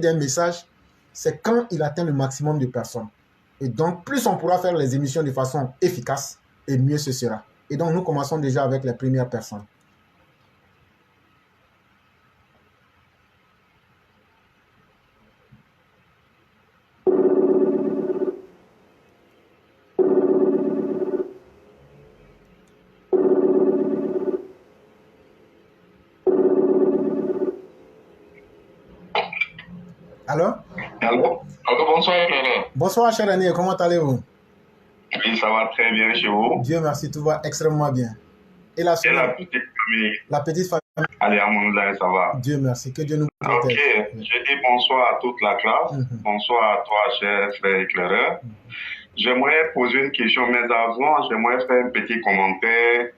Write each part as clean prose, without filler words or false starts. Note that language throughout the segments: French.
d'un message, c'est quand il atteint le maximum de personnes. Et donc, plus on pourra faire les émissions de façon efficace, et mieux ce sera. Et donc, nous commençons déjà avec les premières personnes. Allô? Allô? Allô, bonsoir, Clara. Bonsoir, cher René, comment allez-vous? Oui, ça va très bien chez vous. Dieu merci, tout va extrêmement bien. Et la Et semaine? la petite famille? La petite famille? Allez, alhamdoulilah, ça va. Dieu merci, que Dieu nous Ok, protège. je dis bonsoir à toute la classe. Bonsoir à toi, cher frère éclaireur. J'aimerais poser une question, mais avant, j'aimerais faire un petit commentaire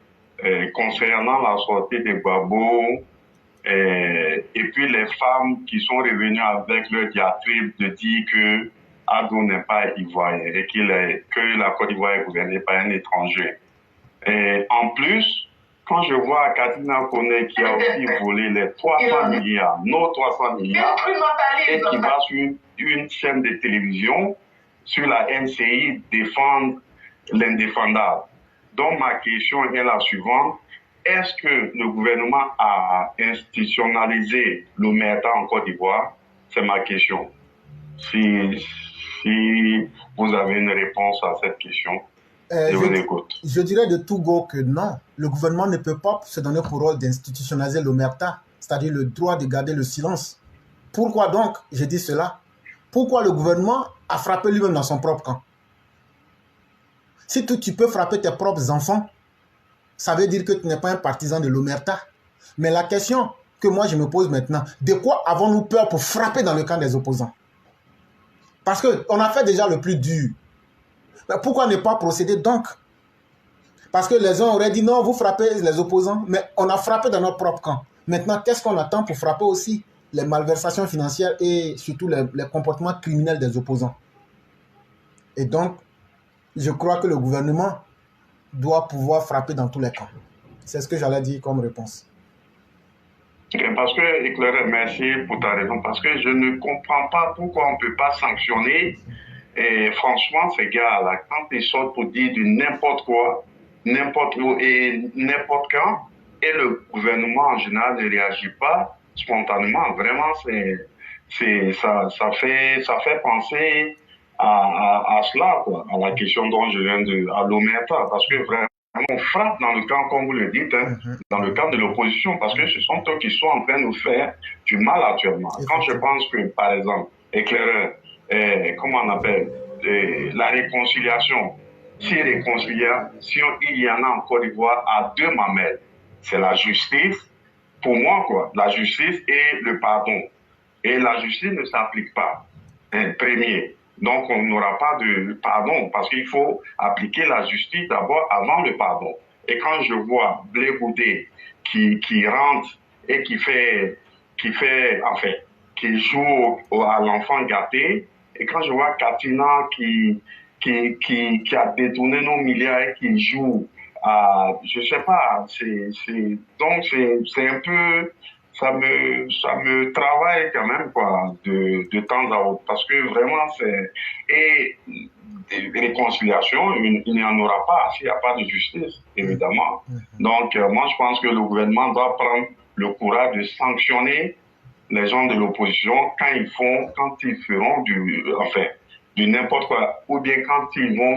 concernant la sortie de Gbagbo et puis les femmes qui sont revenues avec leur diatribe de dire que Ado n'est pas ivoirien et que la Côte d'Ivoire est gouvernée par un étranger. Et en plus, quand je vois Katina Kone qui a aussi volé les 300 milliards, nos 300 milliards, et qui va sur une chaîne de télévision, sur la MCI, défendre l'indéfendable. Donc ma question est la suivante. Est-ce que le gouvernement a institutionnalisé l'omerta en Côte d'Ivoire? C'est ma question. Si vous avez une réponse à cette question, je vous écoute. Je dirais de tout go que non. Le gouvernement ne peut pas se donner pour rôle d'institutionnaliser l'omerta, c'est-à-dire le droit de garder le silence. Pourquoi donc je dis cela? Pourquoi le gouvernement a frappé lui-même dans son propre camp? Si tu peux frapper tes propres enfants, ça veut dire que tu n'es pas un partisan de l'omerta. Mais la question que moi je me pose maintenant, de quoi avons-nous peur pour frapper dans le camp des opposants? Parce qu'on a fait déjà le plus dur. Pourquoi ne pas procéder donc? Parce que les uns auraient dit non, vous frappez les opposants, mais on a frappé dans notre propre camp. Maintenant, qu'est-ce qu'on attend pour frapper aussi les malversations financières et surtout les comportements criminels des opposants? Et donc, je crois que le gouvernement doit pouvoir frapper dans tous les camps. C'est ce que j'allais dire comme réponse. Parce que, éclaireur, merci pour ta raison, parce que je ne comprends pas pourquoi on ne peut pas sanctionner. Et franchement, ces gars-là, quand ils sortent pour dire du n'importe quoi, n'importe où et n'importe quand, et le gouvernement en général ne réagit pas spontanément, vraiment, ça fait penser à cela, quoi, à la question dont je viens à l'omerta, parce que vraiment, on frappe dans le camp, comme vous le dites, hein, dans le camp de l'opposition, parce que ce sont eux qui sont en train de nous faire du mal actuellement. Quand je pense que, par exemple, éclaireur, comment on appelle, la réconciliation, si réconciliation il y en a en Côte d'Ivoire à deux mamelles, c'est la justice, pour moi, quoi, la justice et le pardon. Et la justice ne s'applique pas, premier. Donc, on n'aura pas de pardon parce qu'il faut appliquer la justice d'abord avant le pardon. Et quand je vois Blé Goudé qui rentre et qui joue à l'enfant gâté, et quand je vois Katina qui a détourné nos milliards et qui joue à, je sais pas, donc c'est un peu, ça me travaille quand même, quoi, de temps à autre, parce que vraiment et réconciliation, il n'y en aura pas s'il n'y a pas de justice, évidemment. Donc, moi, je pense que le gouvernement doit prendre le courage de sanctionner les gens de l'opposition quand ils feront du n'importe quoi, ou bien quand ils vont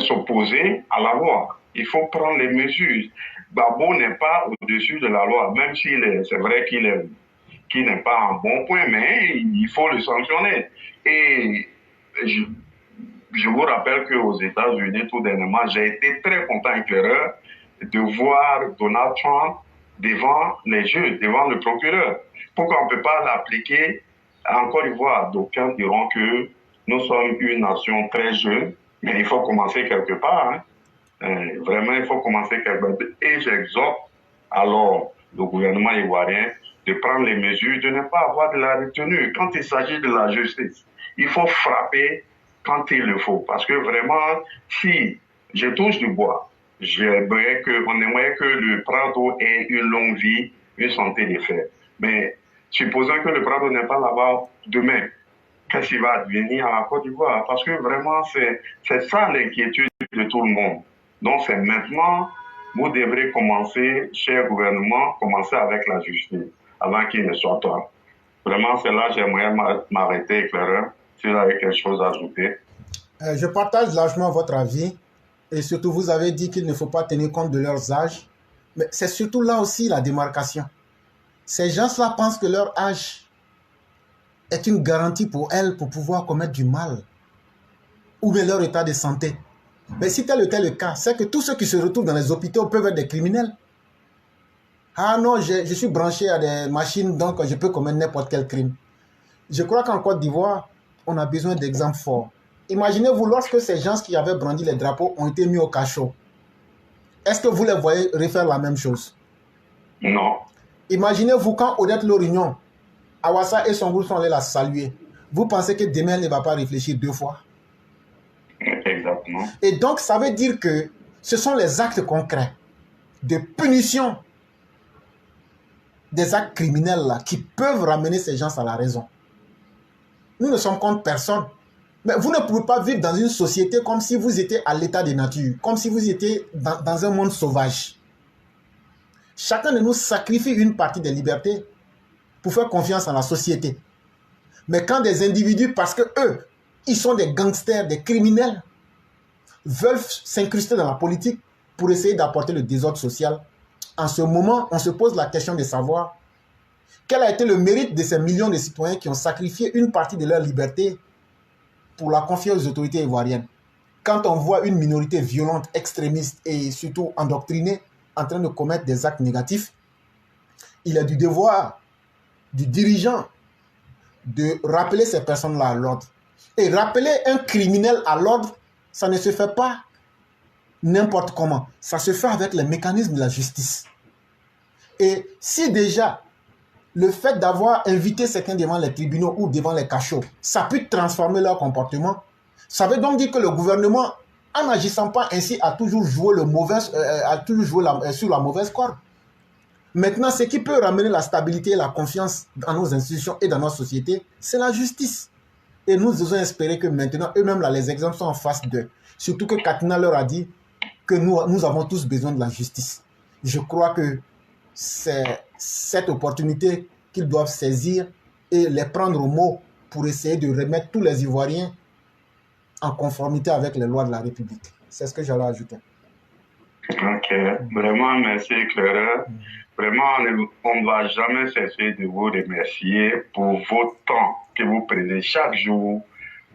s'opposer à la loi. Il faut prendre les mesures. Gbagbo n'est pas au-dessus de la loi, même c'est vrai qu'il n'est pas en bon point, mais il faut le sanctionner. Et je vous rappelle qu'aux États-Unis, tout dernièrement, j'ai été très content, éclaireur, de voir Donald Trump devant les juges, devant le procureur. Pourquoi on ne peut pas l'appliquer en Côte d'Ivoire? D'aucuns diront que nous sommes une nation très jeune, mais il faut commencer quelque part. Hein. Vraiment, il faut commencer quelque part. Et j'exhorte alors le gouvernement ivoirien de prendre les mesures, de ne pas avoir de la retenue. Quand il s'agit de la justice, il faut frapper quand il le faut. Parce que vraiment, si je touche du bois, on aimerait que le Prado ait une longue vie, une santé de fer. Mais Supposons que le Prado n'est pas là-bas demain. Qu'est-ce qui va advenir à la Côte d'Ivoire? Parce que vraiment, c'est ça l'inquiétude de tout le monde. Donc c'est maintenant, vous devrez commencer, cher gouvernement, commencer avec la justice, avant qu'il ne soit tard. Vraiment, c'est là que j'aimerais m'arrêter, éclaireur, si vous avez quelque chose à ajouter. Je partage largement votre avis. Et surtout, vous avez dit qu'il ne faut pas tenir compte de leurs âges. Mais c'est surtout là aussi la démarcation. Ces gens-là pensent que leur âge est une garantie pour elles pour pouvoir commettre du mal. Ou bien leur état de santé. Mais si tel était le cas, c'est que tous ceux qui se retrouvent dans les hôpitaux peuvent être des criminels. Ah non, je suis branché à des machines, donc je peux commettre n'importe quel crime. Je crois qu'en Côte d'Ivoire, on a besoin d'exemples forts. Imaginez-vous lorsque ces gens qui avaient brandi les drapeaux ont été mis au cachot. Est-ce que vous les voyez refaire la même chose? Non. Imaginez-vous quand Odette Lorignon, Awassa et son groupe sont allés la saluer. Vous pensez que demain, elle ne va pas réfléchir 2 fois? Exactement. Et donc, ça veut dire que ce sont les actes concrets de punition des actes criminels là, qui peuvent ramener ces gens à la raison. Nous ne sommes contre personne. Mais vous ne pouvez pas vivre dans une société comme si vous étiez à l'état de nature, comme si vous étiez dans un monde sauvage. Chacun de nous sacrifie une partie des libertés pour faire confiance en la société. Mais quand des individus, parce que eux, ils sont des gangsters, des criminels, veulent s'incruster dans la politique pour essayer d'apporter le désordre social, en ce moment, on se pose la question de savoir quel a été le mérite de ces millions de citoyens qui ont sacrifié une partie de leur liberté pour la confier aux autorités ivoiriennes. Quand on voit une minorité violente, extrémiste et surtout endoctrinée en train de commettre des actes négatifs, il est du devoir du dirigeant de rappeler ces personnes-là à l'ordre. Et rappeler un criminel à l'ordre, ça ne se fait pas n'importe comment. Ça se fait avec les mécanismes de la justice. Et si déjà le fait d'avoir invité certains devant les tribunaux ou devant les cachots, ça peut transformer leur comportement, ça veut donc dire que le gouvernement, en n'agissant pas ainsi, a toujours joué, sur la mauvaise corde. Maintenant, ce qui peut ramener la stabilité et la confiance dans nos institutions et dans notre société, c'est la justice. Et nous devons espérer que maintenant, eux-mêmes, là, les exemples sont en face d'eux. Surtout que Katina leur a dit que nous avons tous besoin de la justice. Je crois que c'est cette opportunité qu'ils doivent saisir et les prendre au mot pour essayer de remettre tous les Ivoiriens en conformité avec les lois de la République. C'est ce que j'allais ajouter. Ok, vraiment merci éclaireur. Vraiment, on ne va jamais cesser de vous remercier pour votre temps que vous prenez chaque jour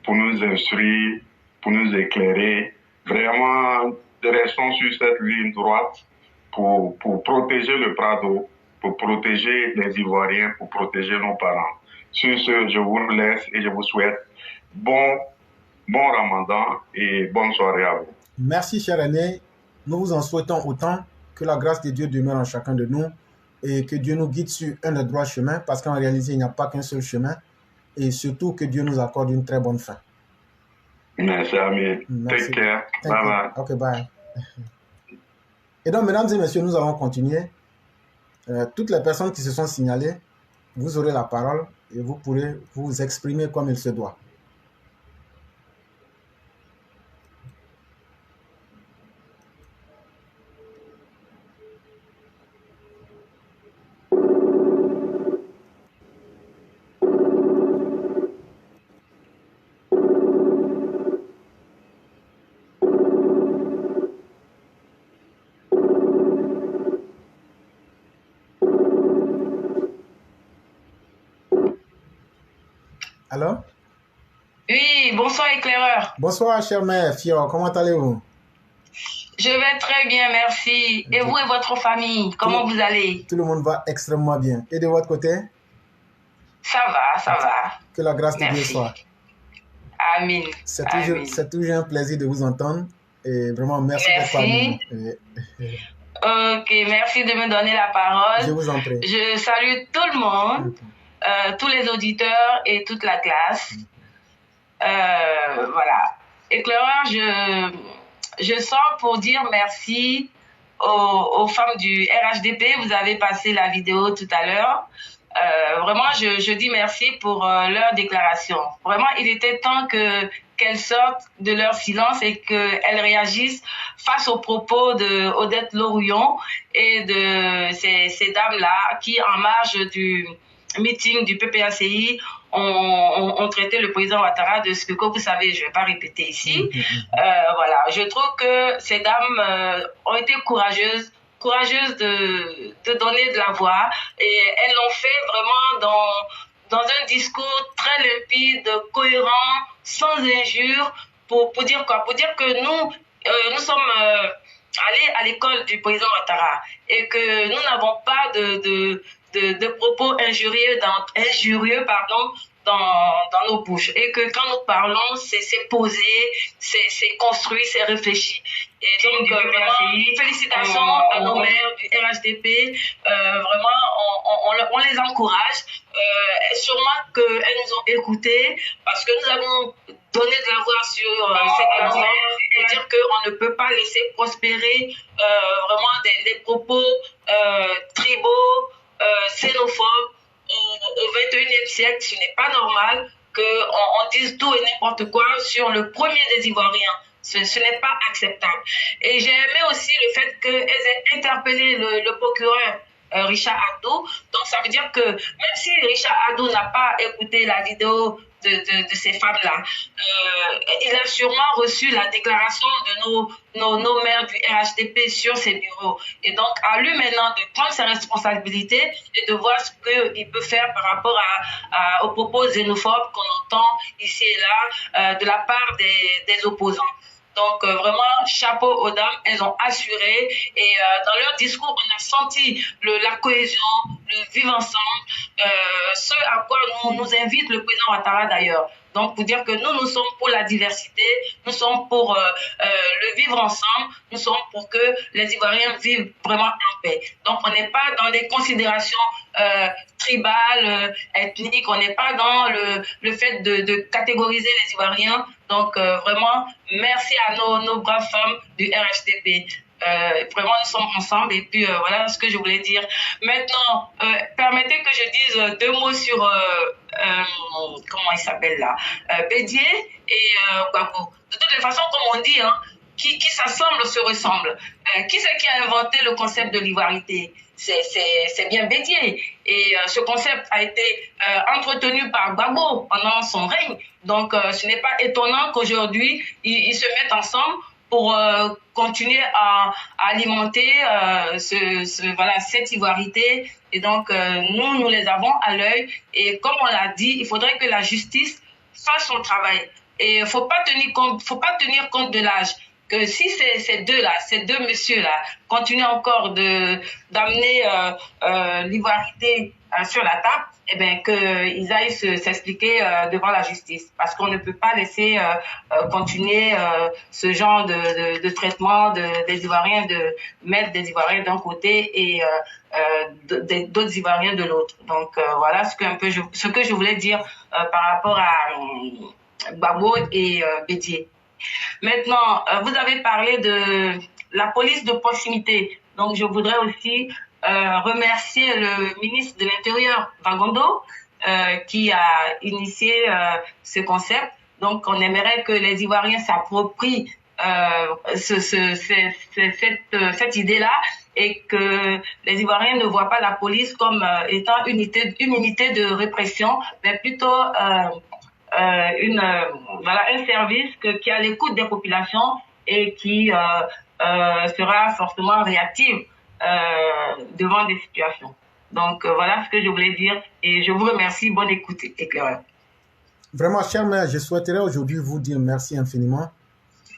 pour nous instruire, pour nous éclairer. Vraiment, restons sur cette ligne droite pour protéger le Prado, pour protéger les Ivoiriens, pour protéger nos parents. Sur ce, je vous laisse et je vous souhaite bon Ramadan et bonne soirée à vous. Merci, cher aîné. Nous vous en souhaitons autant. Que la grâce de Dieu demeure en chacun de nous et que Dieu nous guide sur un des droits chemins, parce qu'en réalité, il n'y a pas qu'un seul chemin. Et surtout, que Dieu nous accorde une très bonne fin. Merci, ami. Take care. Bye bye. Ok, bye. Et donc, mesdames et messieurs, nous allons continuer. Toutes les personnes qui se sont signalées, vous aurez la parole et vous pourrez vous exprimer comme il se doit. Allô? Oui, bonsoir éclaireur. Bonsoir, chère mère Fior, comment allez-vous? Je vais très bien, merci. Et vous et votre famille, comment vous allez? Tout le monde va extrêmement bien. Et de votre côté? Ça va. Que la grâce de Dieu soit. Amen. C'est toujours un plaisir de vous entendre. Et vraiment, merci. D'être parmi nous. Ok, merci de me donner la parole. Je vous en prie. Je salue tout le monde, tous les auditeurs et toute la classe. Voilà. Éclaireur, je sors pour dire merci aux femmes du RHDP. Vous avez passé la vidéo tout à l'heure. Vraiment, je dis merci pour leur déclaration. Vraiment, il était temps qu'elles sortent de leur silence et qu'elles réagissent face aux propos de Odette Lorouillon et de ces dames-là qui, en marge du meeting du PPACI, ont traité le président Ouattara de ce que vous savez, je ne vais pas répéter ici. Voilà, je trouve que ces dames ont été courageuses de donner de la voix et elles l'ont fait vraiment dans un discours très limpide, cohérent, sans injure, pour dire quoi? Pour dire que nous sommes allés à l'école du président Ouattara et que nous n'avons pas de propos injurieux dans nos bouches et que quand nous parlons, c'est posé, c'est construit, c'est réfléchi. Et donc, vraiment, félicitations à nos maires du RHDP. Vraiment, on les encourage. Sûrement qu'elles nous ont écoutés parce que nous avons donné de la voix sur cette affaire et dire qu'on ne peut pas laisser prospérer vraiment des propos tribaux, xénophobes. Au XXIe siècle, ce n'est pas normal qu'on dise tout et n'importe quoi sur le premier des Ivoiriens. Ce n'est pas acceptable. Et j'ai aimé aussi le fait qu'elles aient interpellé le procureur Richard Adou. Donc ça veut dire que même si Richard Adou n'a pas écouté la vidéo de ces femmes-là, il a sûrement reçu la déclaration de nos maires du RHDP sur ses bureaux. Et donc, à lui maintenant de prendre ses responsabilités et de voir ce qu'il peut faire par rapport aux propos xénophobes qu'on entend ici et là de la part des opposants. Donc, vraiment, chapeau aux dames, elles ont assuré. Et dans leur discours, on a senti la cohésion, le vivre ensemble, ce à quoi nous invite le président Ouattara d'ailleurs. Donc, pour dire que nous sommes pour la diversité, nous sommes pour le vivre ensemble, nous sommes pour que les Ivoiriens vivent vraiment en paix. Donc, on n'est pas dans des considérations tribales, ethniques, on n'est pas dans le fait de catégoriser les Ivoiriens. Donc, vraiment, merci à nos braves femmes du RHDP. Vraiment, nous sommes ensemble. Et puis, voilà ce que je voulais dire. Maintenant, permettez que je dise deux mots sur, comment il s'appelle là, Bédié et Gbagbo. De toutes les façons, comme on dit, hein, qui s'assemble se ressemble. Qui c'est qui a inventé le concept de l'ivoirité? C'est bien Bédié. Et ce concept a été entretenu par Gbagbo pendant son règne. Donc, ce n'est pas étonnant qu'aujourd'hui, ils se mettent ensemble pour continuer à alimenter cette ivoirité. Et donc, nous les avons à l'œil. Et comme on l'a dit, il faudrait que la justice fasse son travail. Et il ne faut pas tenir compte de l'âge. Que si ces deux messieurs-là continuent encore d'amener l'ivoirité sur la table, eh bien, qu'ils aillent s'expliquer devant la justice. Parce qu'on ne peut pas laisser continuer ce genre de traitement des Ivoiriens, de mettre des Ivoiriens d'un côté et d'autres Ivoiriens de l'autre. Donc, voilà ce que je voulais dire par rapport à Gbagbo et Bédié. Maintenant, vous avez parlé de la police de proximité. Donc, je voudrais aussi remercier le ministre de l'Intérieur, Bagondo, qui a initié ce concept. Donc, on aimerait que les Ivoiriens s'approprient cette idée-là et que les Ivoiriens ne voient pas la police comme étant une unité de répression, mais plutôt un service qui est à l'écoute des populations et qui sera fortement réactive devant des situations. Donc, voilà ce que je voulais dire et je vous remercie. Bonne écoute, éclaireur. Vraiment, cher maire, je souhaiterais aujourd'hui vous dire merci infiniment.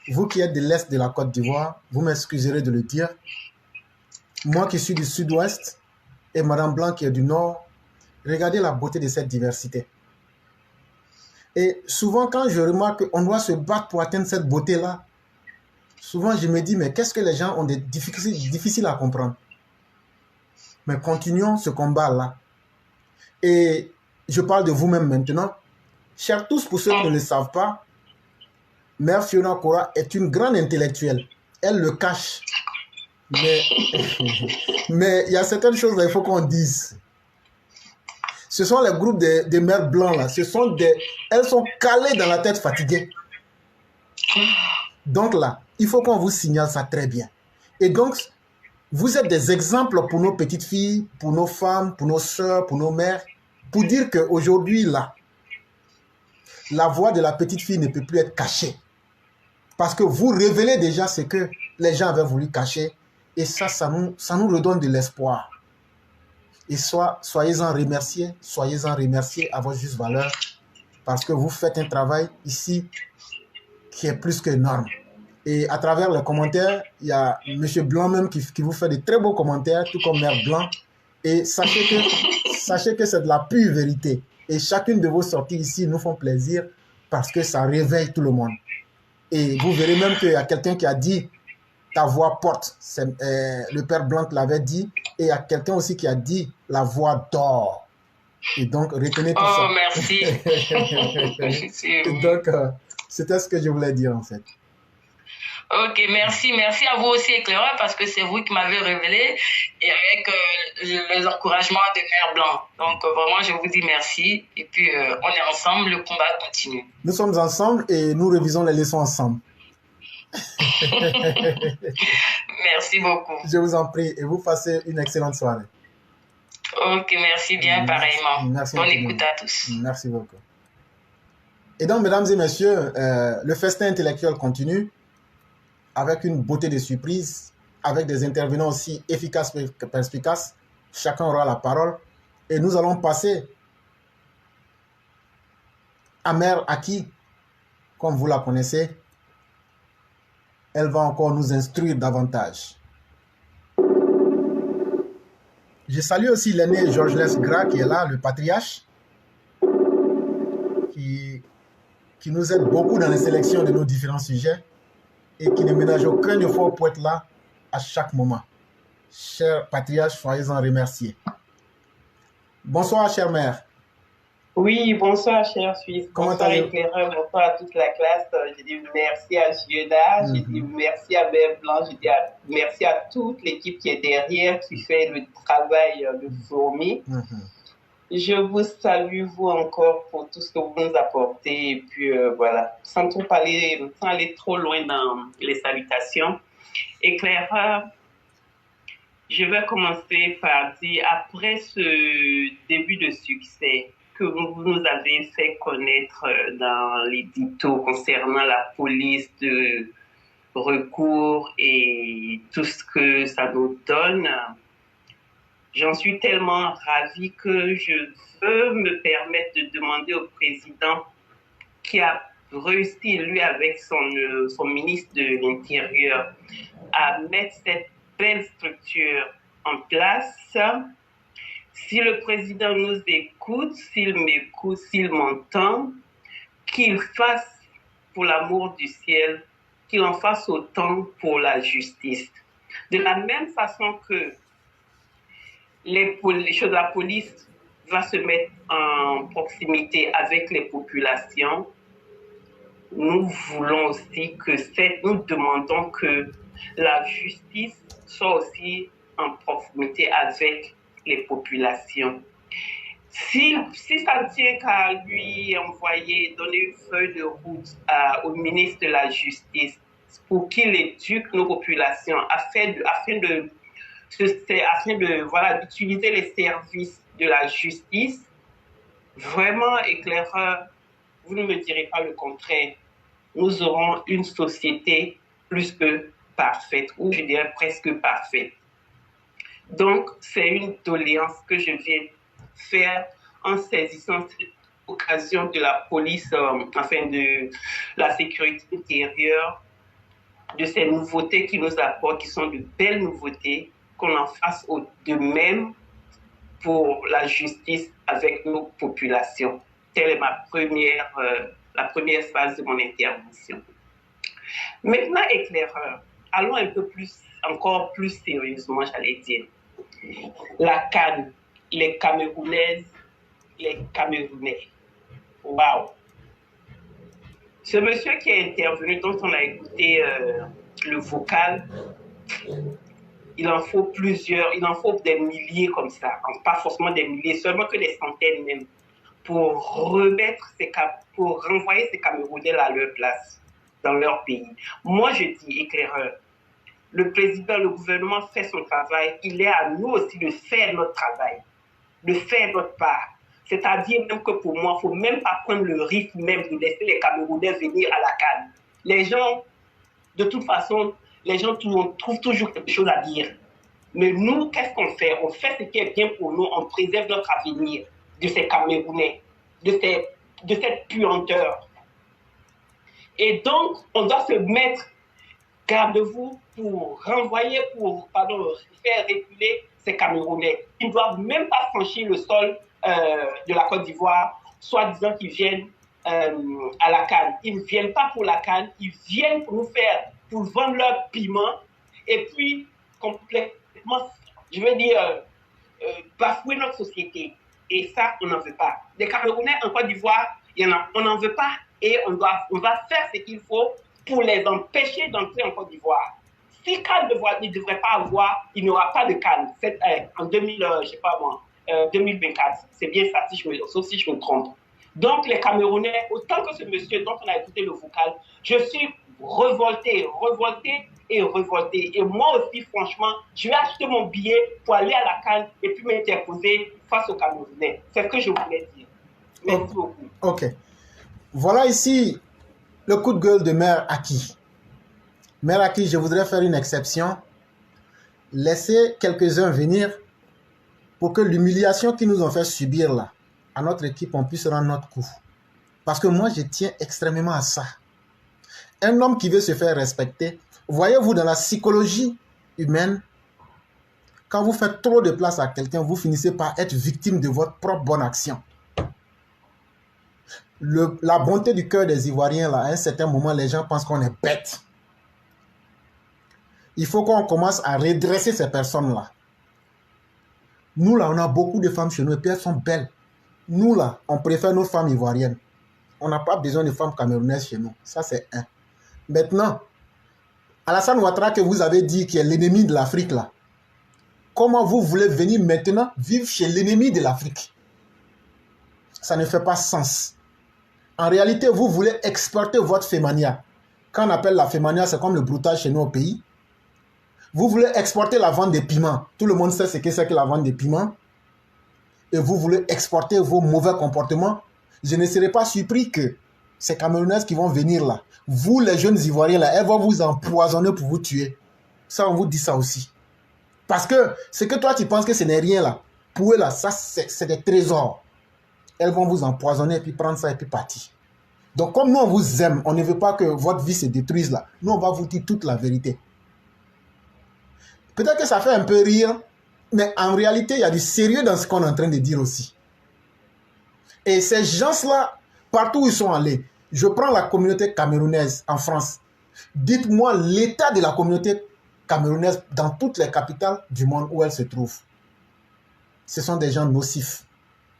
Vous qui êtes de l'Est de la Côte d'Ivoire, vous m'excuserez de le dire. Moi qui suis du Sud-Ouest et Madame Blanc qui est du Nord, regardez la beauté de cette diversité. Et souvent, quand je remarque qu'on doit se battre pour atteindre cette beauté-là, souvent je me dis, mais qu'est-ce que les gens ont de difficile à comprendre? Mais continuons ce combat-là. Et je parle de vous-même maintenant. Chers tous, pour ceux qui ne le savent pas, Mère Fiona Kora est une grande intellectuelle. Elle le cache. Mais il y a certaines choses là, il faut qu'on dise. Ce sont les groupes des mères blancs là. Elles sont calées dans la tête fatiguée. Donc là, il faut qu'on vous signale ça très bien. Et donc, vous êtes des exemples pour nos petites filles, pour nos femmes, pour nos sœurs, pour nos mères, pour dire qu'aujourd'hui là, la voix de la petite fille ne peut plus être cachée. Parce que vous révélez déjà ce que les gens avaient voulu cacher. Et ça nous redonne de l'espoir. Et soyez-en remerciés à votre juste valeur. Parce que vous faites un travail ici qui est plus que énorme. Et à travers les commentaires, il y a M. Blanc même qui vous fait de très beaux commentaires, tout comme Mère Blanc. Et sachez que c'est de la pure vérité. Et chacune de vos sorties ici nous font plaisir parce que ça réveille tout le monde. Et vous verrez même qu'il y a quelqu'un qui a dit « ta voix porte ». Le Père Blanc l'avait dit. Et il y a quelqu'un aussi qui a dit « la voix dort ». Et donc, retenez tout ça. Oh, merci. Et donc, c'était ce que je voulais dire en fait. Ok, merci. Merci à vous aussi, éclaireur, parce que c'est vous qui m'avez révélé et avec les encouragements de Mère Blanc. Donc, vraiment, je vous dis merci. Et puis, on est ensemble, le combat continue. Nous sommes ensemble et nous révisons les leçons ensemble. Merci beaucoup. Je vous en prie et vous passez une excellente soirée. Ok, merci bien, pareillement. Merci Bonne écoute à tous. Merci beaucoup. Et donc, mesdames et messieurs, le festin intellectuel continue avec une beauté de surprise, avec des intervenants aussi efficaces que perspicaces. Chacun aura la parole. Et nous allons passer à Mère Aki, comme vous la connaissez. Elle va encore nous instruire davantage. Je salue aussi l'aîné Georges Lesgras qui est là, le patriarche, qui nous aide beaucoup dans les sélections de nos différents sujets et qui ne ménage aucun effort pour être là à chaque moment. Cher patriarche, soyez-en remerciés. Bonsoir, chère mère. Oui, bonsoir, cher Suisse. Comment bonsoir, allez-vous? éclaireur. Bonsoir à toute la classe. Je dis merci à Giona, je dis merci à Mère Blanc, je dis merci à toute l'équipe qui est derrière, qui fait le travail de fourmi. Je vous salue, vous encore, pour tout ce que vous nous apportez. Et puis, voilà, sans aller trop loin dans les salutations. Éclaireur, je vais commencer par dire, après ce début de succès que vous nous avez fait connaître dans l'édito concernant la police de recours et tout ce que ça nous donne, j'en suis tellement ravie que je veux me permettre de demander au président qui a réussi, lui, avec son ministre de l'Intérieur, à mettre cette belle structure en place. Si le président nous écoute, s'il m'écoute, s'il m'entend, qu'il fasse pour l'amour du ciel, qu'il en fasse autant pour la justice. De la même façon que la police va se mettre en proximité avec les populations, nous voulons aussi nous demandons que la justice soit aussi en proximité avec les populations. Si ça ne tient qu'à lui donner une feuille de route au ministre de la Justice pour qu'il éduque nos populations afin d'utiliser les services de la justice, vraiment, éclaireur, vous ne me direz pas le contraire. Nous aurons une société plus que parfaite, ou je dirais presque parfaite. Donc, c'est une doléance que je viens faire en saisissant cette occasion de la police, de la sécurité intérieure, de ces nouveautés qui nous apportent, qui sont de belles nouveautés, qu'on en fasse de même pour la justice avec nos populations. Telle est la première phase de mon intervention. Maintenant, éclaireur, allons encore plus sérieusement, j'allais dire. La CAN, les Camerounaises, les Camerounais. Waouh! Ce monsieur qui est intervenu, dont on a écouté le vocal, il en faut plusieurs, il en faut des milliers comme ça, pas forcément des milliers, seulement que des centaines même, pour pour renvoyer ces Camerounais à leur place, dans leur pays. Moi, je dis, éclaireur, le président, le gouvernement fait son travail, il est à nous aussi de faire notre travail, de faire notre part. C'est-à-dire même que pour moi, il ne faut même pas prendre le risque même de laisser les Camerounais venir à la CAN. Les gens, de toute façon, les gens trouvent toujours quelque chose à dire. Mais nous, qu'est-ce qu'on fait? On fait ce qui est bien pour nous, on préserve notre avenir de ces Camerounais, de cette puanteur. Et donc, on doit se mettre garde-vous pour renvoyer, faire reculer ces Camerounais. Ils ne doivent même pas franchir le sol de la Côte d'Ivoire, soi-disant qu'ils viennent à la CAN. Ils ne viennent pas pour la CAN, ils viennent pour vendre leur piment et puis complètement, je veux dire, bafouer notre société. Et ça, on n'en veut pas. Les Camerounais en Côte d'Ivoire, on n'en veut pas et on va faire ce qu'il faut pour les empêcher d'entrer en Côte d'Ivoire. Si CAN ne devrait pas avoir, il n'y aura pas de CAN en 2024. C'est bien ça, sauf si je me trompe. Donc, les Camerounais, autant que ce monsieur dont on a écouté le vocal, je suis révolté. Et moi aussi, franchement, je vais acheter mon billet pour aller à la CAN et puis m'interposer face aux Camerounais. C'est ce que je voulais dire. Merci beaucoup. Ok. Voilà ici le coup de gueule de Maire Aki. Maire Aki, je voudrais faire une exception. Laissez quelques-uns venir pour que l'humiliation qu'ils nous ont fait subir là, à notre équipe, on puisse rendre notre coup. Parce que moi, je tiens extrêmement à ça. Un homme qui veut se faire respecter, voyez-vous, dans la psychologie humaine, quand vous faites trop de place à quelqu'un, vous finissez par être victime de votre propre bonne action. La bonté du cœur des Ivoiriens, là, à un certain moment, les gens pensent qu'on est bête. Il faut qu'on commence à redresser ces personnes-là. Nous, là, on a beaucoup de femmes chez nous et puis elles sont belles. Nous, là, on préfère nos femmes ivoiriennes. On n'a pas besoin de femmes camerounaises chez nous. Ça, c'est un. Maintenant, Alassane Ouattara, que vous avez dit qui est l'ennemi de l'Afrique, là, comment vous voulez venir maintenant vivre chez l'ennemi de l'Afrique? Ça ne fait pas sens. En réalité, vous voulez exporter votre fémania. Quand on appelle la fémania, c'est comme le broutage chez nous au pays. Vous voulez exporter la vente des piments. Tout le monde sait ce que c'est que la vente des piments. Et vous voulez exporter vos mauvais comportements. Je ne serai pas surpris que ces Camerounaises qui vont venir là, vous les jeunes Ivoiriens là, elles vont vous empoisonner pour vous tuer. Ça, on vous dit ça aussi. Parce que ce que toi tu penses que ce n'est rien là, pour eux là, ça c'est des trésors. Elles vont vous empoisonner et puis prendre ça et puis partir. Donc comme nous on vous aime, on ne veut pas que votre vie se détruise là. Nous on va vous dire toute la vérité. Peut-être que ça fait un peu rire, mais en réalité il y a du sérieux dans ce qu'on est en train de dire aussi. Et ces gens-là, partout où ils sont allés, je prends la communauté camerounaise en France. Dites-moi l'état de la communauté camerounaise dans toutes les capitales du monde où elle se trouve. Ce sont des gens nocifs.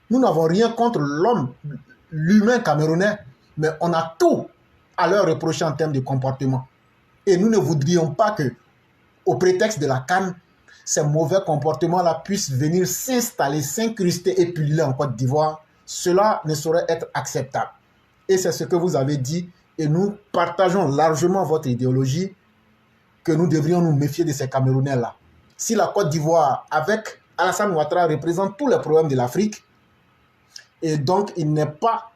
Nous n'avons rien contre l'homme, l'humain camerounais, mais on a tout à leur reprocher en termes de comportement. Et nous ne voudrions pas que, au prétexte de la CAN, ces mauvais comportements-là puissent venir s'installer, s'incruster et pulluler en Côte d'Ivoire. Cela ne saurait être acceptable. Et c'est ce que vous avez dit, et nous partageons largement votre idéologie, que nous devrions nous méfier de ces Camerounais-là. Si la Côte d'Ivoire, avec Alassane Ouattara, représente tous les problèmes de l'Afrique, et donc il n'est pas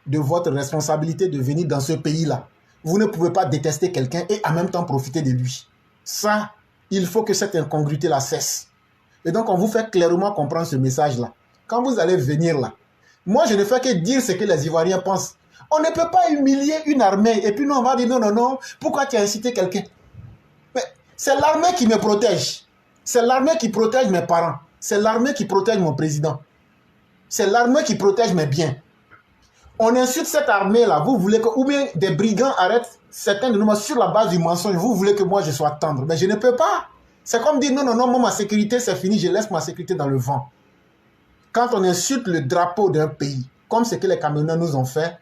de votre responsabilité de venir dans ce pays-là. Vous ne pouvez pas détester quelqu'un et en même temps profiter de lui. Ça, il faut que cette incongruité-là cesse. Et donc on vous fait clairement comprendre ce message-là. Quand vous allez venir là, moi je ne fais que dire ce que les Ivoiriens pensent. On ne peut pas humilier une armée et puis nous on va dire non, non, non, pourquoi tu as incité quelqu'un? Mais c'est l'armée qui me protège. C'est l'armée qui protège mes parents. C'est l'armée qui protège mon président. C'est l'armée qui protège mes biens. On insulte cette armée-là. Vous voulez que, ou bien des brigands arrêtent certains de nous sur la base du mensonge. Vous voulez que moi je sois tendre. Mais je ne peux pas. C'est comme dire non, non, non, moi ma sécurité c'est fini. Je laisse ma sécurité dans le vent. Quand on insulte le drapeau d'un pays, comme ce que les Camerounais nous ont fait,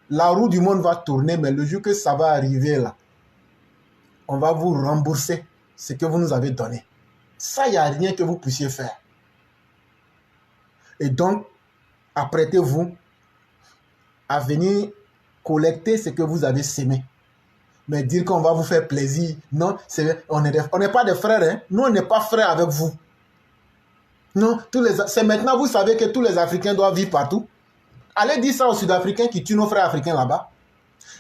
la roue du monde va tourner, mais le jour que ça va arriver là, on va vous rembourser ce que vous nous avez donné. Ça, il n'y a rien que vous puissiez faire. Et donc, apprêtez-vous à venir collecter ce que vous avez sémé. Mais dire qu'on va vous faire plaisir, non, on n'est pas des frères. Hein? Nous, on n'est pas frères avec vous. Non, c'est maintenant, vous savez que tous les Africains doivent vivre partout. Allez dire ça aux Sud-Africains qui tuent nos frères africains là-bas.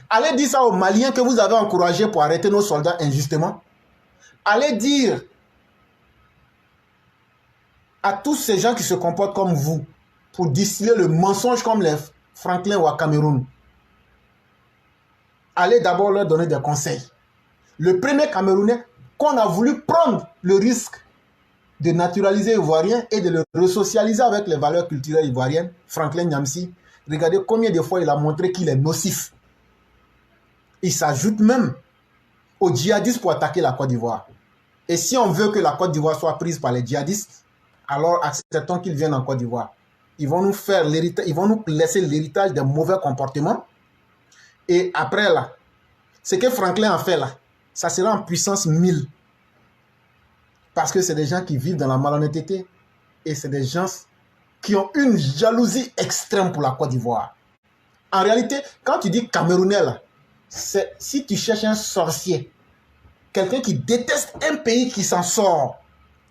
Allez dire ça aux Maliens que vous avez encouragés pour arrêter nos soldats injustement. Allez dire à tous ces gens qui se comportent comme vous pour distiller le mensonge comme les Franklin ou à Cameroun. Allez d'abord leur donner des conseils. Le premier Camerounais qu'on a voulu prendre le risque de naturaliser ivoirien et de le resocialiser avec les valeurs culturelles ivoiriennes, Franklin Nyamsi, regardez combien de fois il a montré qu'il est nocif. Il s'ajoute même aux djihadistes pour attaquer la Côte d'Ivoire. Et si on veut que la Côte d'Ivoire soit prise par les djihadistes, alors acceptons qu'ils viennent en Côte d'Ivoire. Ils vont nous faire l'héritage, ils vont nous laisser l'héritage des mauvais comportements. Et après là, ce que Franklin a fait là, ça sera en puissance 1000. Parce que c'est des gens qui vivent dans la malhonnêteté. Et c'est des gens qui ont une jalousie extrême pour la Côte d'Ivoire. En réalité, quand tu dis Camerounais là, si tu cherches un sorcier, quelqu'un qui déteste un pays qui s'en sort,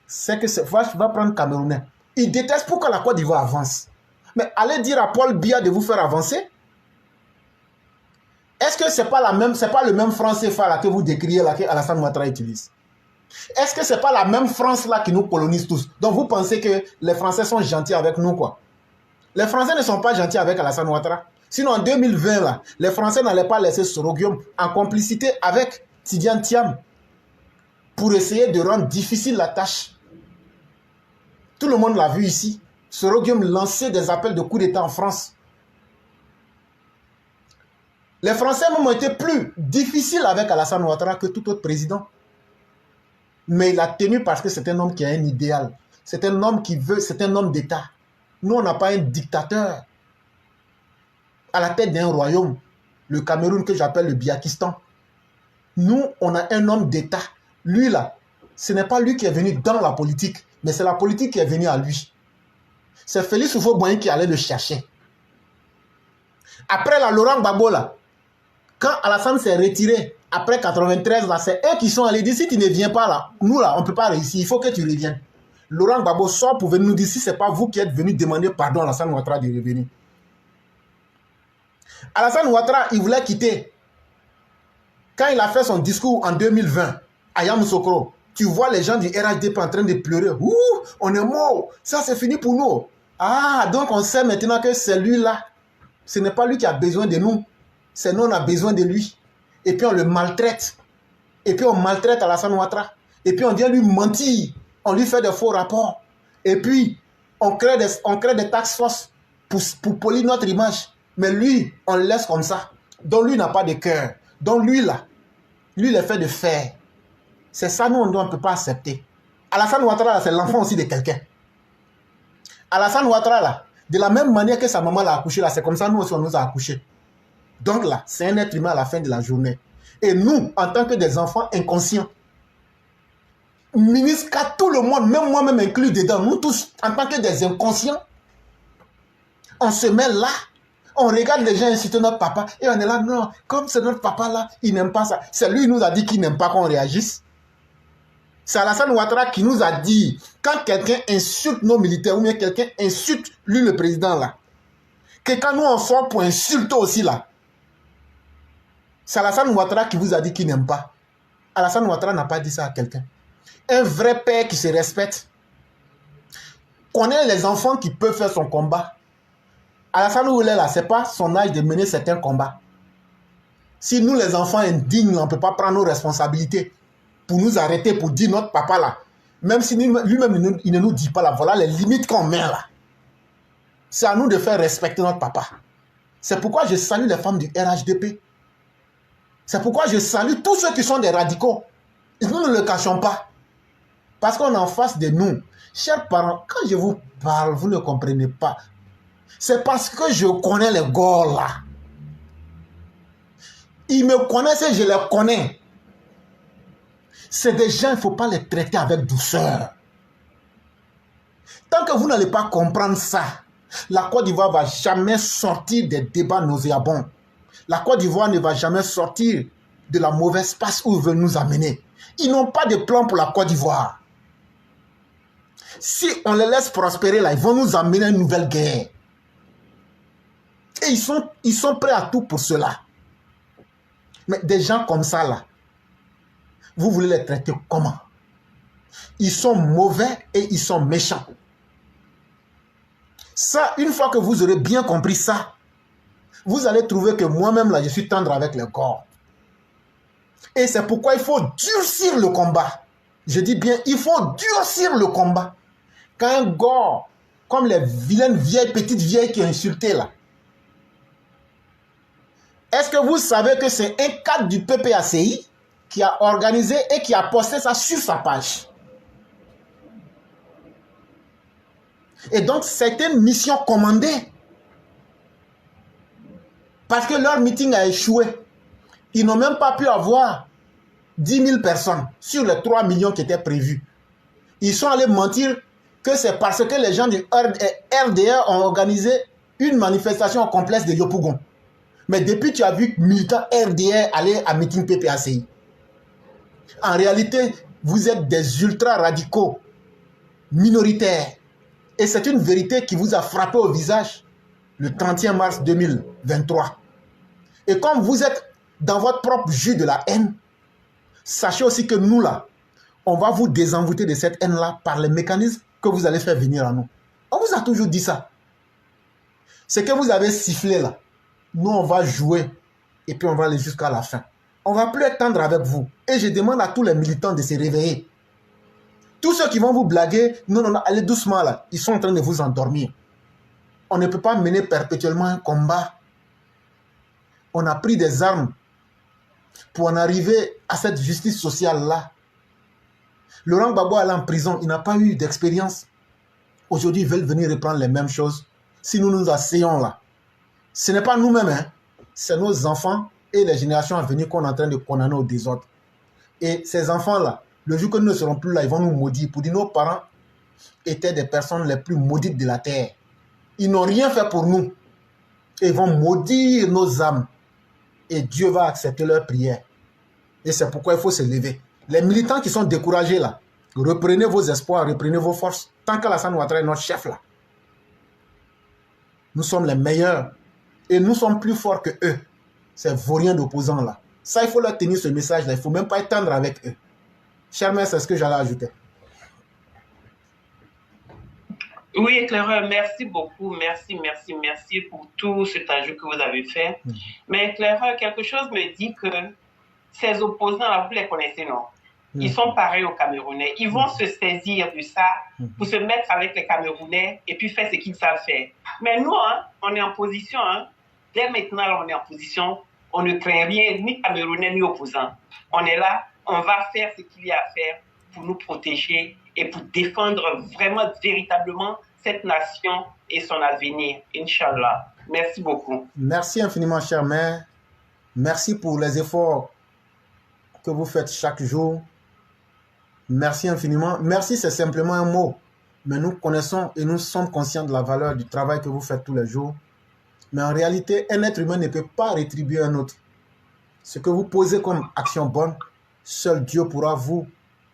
c'est que va prendre Camerounais. Il déteste pourquoi la Côte d'Ivoire avance. Mais allez dire à Paul Biya de vous faire avancer. Est-ce que c'est pas le même franc CFA là que vous décriez là que Alassane Ouattara utilise? Est-ce que c'est pas la même France là qui nous colonise tous? Donc vous pensez que les Français sont gentils avec nous quoi? Les Français ne sont pas gentils avec Alassane Ouattara. Sinon en 2020 là, les Français n'allaient pas laisser Soroguium en complicité avec Tidiane Thiam pour essayer de rendre difficile la tâche. Tout le monde l'a vu ici. Soroguium lançait des appels de coup d'État en France. Les Français ont été plus difficiles avec Alassane Ouattara que tout autre président. Mais il a tenu parce que c'est un homme qui a un idéal. C'est un homme qui veut, c'est un homme d'État. Nous, on n'a pas un dictateur à la tête d'un royaume. Le Cameroun que j'appelle le Biakistan. Nous, on a un homme d'État. Lui là, ce n'est pas lui qui est venu dans la politique, mais c'est la politique qui est venue à lui. C'est Félix Houphouët-Boigny qui allait le chercher. Après la Laurent Gbagbo là, quand Alassane s'est retiré, après 93 là, c'est eux qui sont allés dire si tu ne viens pas là, nous là, on ne peut pas réussir, il faut que tu reviennes. Laurent Gbagbo sort pour venir nous dire si ce n'est pas vous qui êtes venu demander pardon à Alassane Ouattara de revenir. Alassane Ouattara, il voulait quitter. Quand il a fait son discours en 2020 à Yamoussoukro, tu vois les gens du RHDP en train de pleurer. Ouh, on est mort, ça c'est fini pour nous. Ah, donc on sait maintenant que c'est lui là. Ce n'est pas lui qui a besoin de nous. C'est nous, on a besoin de lui. Et puis on le maltraite. Et puis on maltraite Alassane Ouattara. Et puis on vient lui mentir. On lui fait des faux rapports. Et puis on crée des taxes fausses pour polir notre image. Mais lui, on le laisse comme ça. Donc lui n'a pas de cœur. Donc lui là, lui il est fait de fer. C'est ça, nous on ne peut pas accepter. Alassane Ouattara, c'est l'enfant aussi de quelqu'un. Alassane Ouattara là, de la même manière que sa maman l'a accouché là, c'est comme ça nous aussi on nous a accouchés. Donc là, c'est un être humain à la fin de la journée. Et nous, en tant que des enfants inconscients, ministres qu'à tout le monde, même moi-même inclus dedans, nous tous, en tant que des inconscients, on se met là, on regarde les gens insulter notre papa, et on est là, non, comme c'est notre papa là, il n'aime pas ça. C'est lui qui nous a dit qu'il n'aime pas qu'on réagisse. C'est Alassane Ouattara qui nous a dit, quand quelqu'un insulte nos militaires, ou bien quelqu'un insulte lui le président là, que quand nous on sort pour insulter aussi là, c'est Alassane Ouattara qui vous a dit qu'il n'aime pas. Alassane Ouattara n'a pas dit ça à quelqu'un. Un vrai père qui se respecte connaît les enfants qui peuvent faire son combat. Alassane Ouattara, ce n'est pas son âge de mener certains combats. Si nous, les enfants indignes, on ne peut pas prendre nos responsabilités pour nous arrêter, pour dire notre papa là, même si lui-même il ne nous dit pas là, voilà les limites qu'on met là. C'est à nous de faire respecter notre papa. C'est pourquoi je salue les femmes du RHDP. C'est pourquoi je salue tous ceux qui sont des radicaux. Nous ne le cachons pas. Parce qu'on est en face de nous. Chers parents, quand je vous parle, vous ne comprenez pas. C'est parce que je connais les gars là. Ils me connaissent et je les connais. C'est des gens, il ne faut pas les traiter avec douceur. Tant que vous n'allez pas comprendre ça, la Côte d'Ivoire ne va jamais sortir des débats nauséabonds. La Côte d'Ivoire ne va jamais sortir de la mauvaise passe où ils veulent nous amener. Ils n'ont pas de plan pour la Côte d'Ivoire. Si on les laisse prospérer là, ils vont nous amener à une nouvelle guerre. Et ils sont prêts à tout pour cela. Mais des gens comme ça là, vous voulez les traiter comment? Ils sont mauvais et ils sont méchants. Ça, une fois que vous aurez bien compris ça, vous allez trouver que moi-même là, je suis tendre avec les corps. Et c'est pourquoi il faut durcir le combat. Je dis bien, il faut durcir le combat. Quand un gore, comme les vilaines vieilles, petites vieilles qui ont insulté là, est-ce que vous savez que c'est un cadre du PPACI qui a organisé et qui a posté ça sur sa page? Et donc, c'est une mission commandée. Parce que leur meeting a échoué. Ils n'ont même pas pu avoir 10 000 personnes sur les 3 millions qui étaient prévus. Ils sont allés mentir que c'est parce que les gens du RDR ont organisé une manifestation au complexe de Yopougon. Mais depuis, tu as vu militants RDR aller à meeting PPACI. En réalité, vous êtes des ultra-radicaux minoritaires. Et c'est une vérité qui vous a frappé au visage le 31 mars 2023. Et comme vous êtes dans votre propre jus de la haine, sachez aussi que nous, là, on va vous désenvoûter de cette haine-là par les mécanismes que vous allez faire venir à nous. On vous a toujours dit ça. C'est que vous avez sifflé là. Nous, on va jouer et puis on va aller jusqu'à la fin. On ne va plus être tendre avec vous. Et je demande à tous les militants de se réveiller. Tous ceux qui vont vous blaguer, non, non, non, allez doucement là. Ils sont en train de vous endormir. On ne peut pas mener perpétuellement un combat. On a pris des armes pour en arriver à cette justice sociale-là. Laurent Gbagbo est en prison, il n'a pas eu d'expérience. Aujourd'hui, ils veulent venir reprendre les mêmes choses. Si nous nous asseyons là, ce n'est pas nous-mêmes, hein, c'est nos enfants et les générations à venir qu'on est en train de condamner au désordre. Et ces enfants-là, le jour que nous ne serons plus là, ils vont nous maudire. Pour dire nos parents étaient des personnes les plus maudites de la terre. Ils n'ont rien fait pour nous. Et ils vont maudire nos âmes. Et Dieu va accepter leurs prières. Et c'est pourquoi il faut se lever. Les militants qui sont découragés là, reprenez vos espoirs, reprenez vos forces. Tant qu'Alassane Ouattara est notre chef là, nous sommes les meilleurs. Et nous sommes plus forts que eux. Ces vauriens d'opposants là. Ça, il faut leur tenir ce message là. Il ne faut même pas être tendre avec eux. Cher mère, c'est ce que j'allais ajouter. Oui, éclaireur, merci beaucoup. Merci pour tout cet ajout que vous avez fait. Mais éclaireur, quelque chose me dit que ces opposants-là, vous les connaissez, non? Ils sont pareils aux Camerounais. Ils vont se saisir de ça pour se mettre avec les Camerounais et puis faire ce qu'ils savent faire. Mais nous, hein, on est en position. Hein. Dès maintenant, là, on est en position. On ne craint rien, ni Camerounais, ni opposants. On est là, on va faire ce qu'il y a à faire pour nous protéger et pour défendre vraiment, véritablement cette nation et son avenir. Inch'Allah. Merci beaucoup. Merci infiniment, chère mère. Merci pour les efforts que vous faites chaque jour. Merci infiniment. Merci, c'est simplement un mot. Mais nous connaissons et nous sommes conscients de la valeur du travail que vous faites tous les jours. Mais en réalité, un être humain ne peut pas rétribuer un autre. Ce que vous posez comme action bonne, seul Dieu pourra vous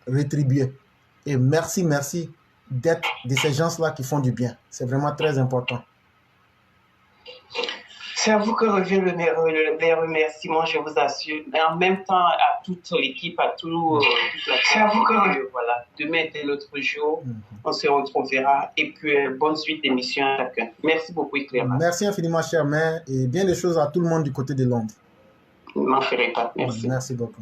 rétribuer. Et merci, merci d'être de ces gens-là qui font du bien. C'est vraiment très important. C'est à vous que revient les remerciements, je vous assure. Et en même temps, à toute l'équipe, à toute la c'est à vous que voilà. Demain est l'autre jour. On se retrouvera. Et puis, bonne suite d'émission à chacun. Merci beaucoup, Éclaireur. Merci infiniment, chère mère. Et bien des choses à tout le monde du côté de Londres. Ne m'en ferez pas. Merci. Merci beaucoup.